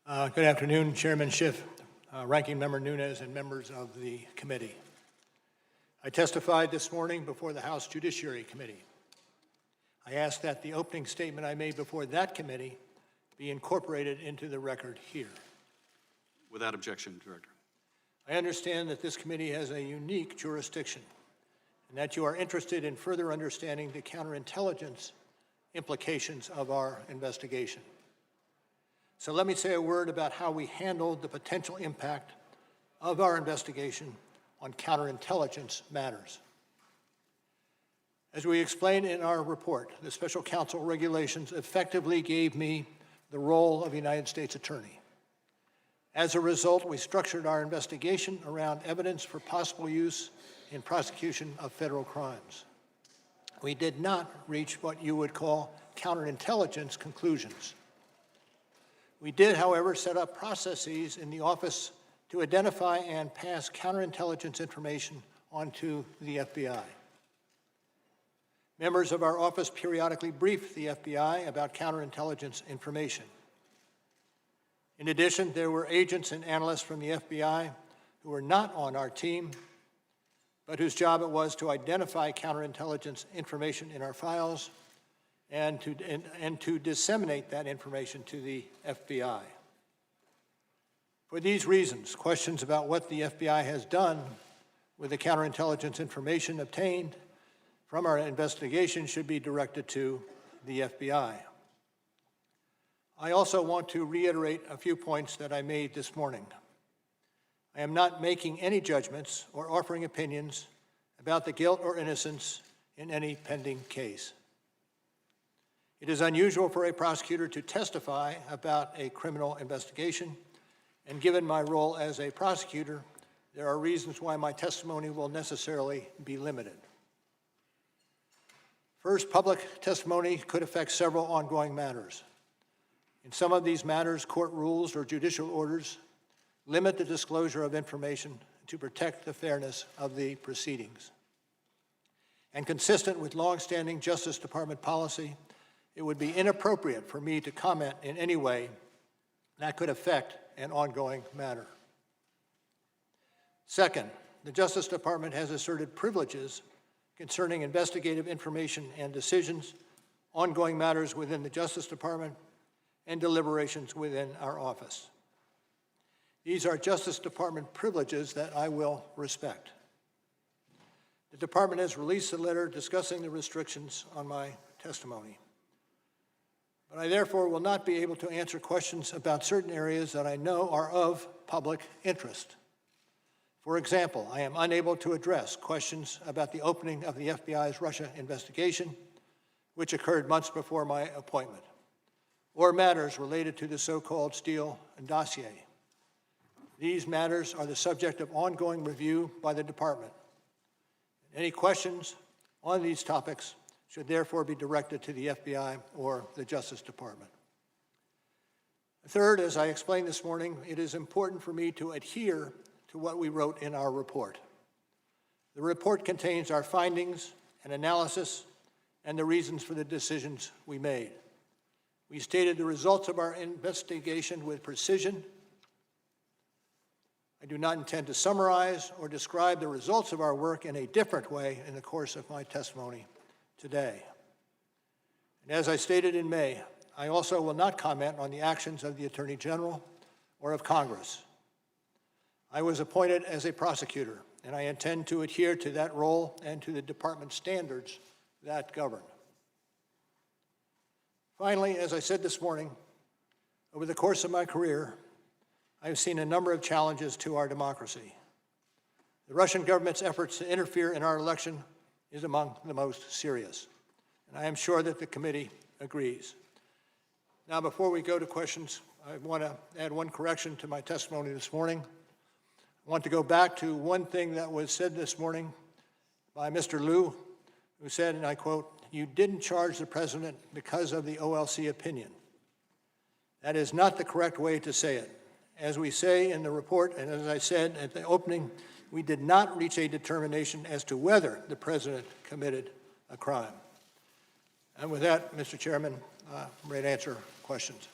Good afternoon, Chairman Schiff, Ranking Member Nunes, and members of the committee. I testified this morning before the House Judiciary Committee. I ask that the opening statement I made before that committee be incorporated into the record here. Without objection, Director. I understand that this committee has a unique jurisdiction and that you are interested in further understanding the counterintelligence implications of our investigation. So let me say a word about how we handled the potential impact of our investigation on counterintelligence matters. As we explained in our report, the Special Counsel regulations effectively gave me the role of United States Attorney. As a result, we structured our investigation around evidence for possible use in prosecution of federal crimes. We did not reach what you would call counterintelligence conclusions. We did, however, set up processes in the office to identify and pass counterintelligence information onto the FBI. Members of our office periodically brief the FBI about counterintelligence information. In addition, there were agents and analysts from the FBI who were not on our team, but whose job it was to identify counterintelligence information in our files and to disseminate that information to the FBI. For these reasons, questions about what the FBI has done with the counterintelligence information obtained from our investigation should be directed to the FBI. I also want to reiterate a few points that I made this morning. I am not making any judgments or offering opinions about the guilt or innocence in any pending case. It is unusual for a prosecutor to testify about a criminal investigation, and given my role as a prosecutor, there are reasons why my testimony will necessarily be limited. First, public testimony could affect several ongoing matters. In some of these matters, court rules or judicial orders limit the disclosure of information to protect the fairness of the proceedings. And consistent with longstanding Justice Department policy, it would be inappropriate for me to comment in any way that could affect an ongoing matter. Second, the Justice Department has asserted privileges concerning investigative information and decisions, ongoing matters within the Justice Department, and deliberations within our office. These are Justice Department privileges that I will respect. The Department has released a letter discussing the restrictions on my testimony. But I therefore will not be able to answer questions about certain areas that I know are of public interest. For example, I am unable to address questions about the opening of the FBI's Russia investigation, which occurred months before my appointment, or matters related to the so-called Steele dossier. These matters are the subject of ongoing review by the Department. Any questions on these topics should therefore be directed to the FBI or the Justice Department. Third, as I explained this morning, it is important for me to adhere to what we wrote in our report. The report contains our findings and analysis and the reasons for the decisions we made. We stated the results of our investigation with precision. I do not intend to summarize or describe the results of our work in a different way in the course of my testimony today. And as I stated in May, I also will not comment on the actions of the Attorney General or of Congress. I was appointed as a prosecutor, and I intend to adhere to that role and to the Department standards that govern. Finally, as I said this morning, over the course of my career, I have seen a number of challenges to our democracy. The Russian government's efforts to interfere in our election is among the most serious, and I am sure that the committee agrees. Now, before we go to questions, I want to add one correction to my testimony this morning. I want to go back to one thing that was said this morning by Mr. Liu, who said, and I quote, "You didn't charge the president because of the OLC opinion." That is not the correct way to say it. As we say in the report, and as I said at the opening, we did not reach a determination as to whether the president committed a crime. And with that, Mr. Chairman, I'm ready to answer questions.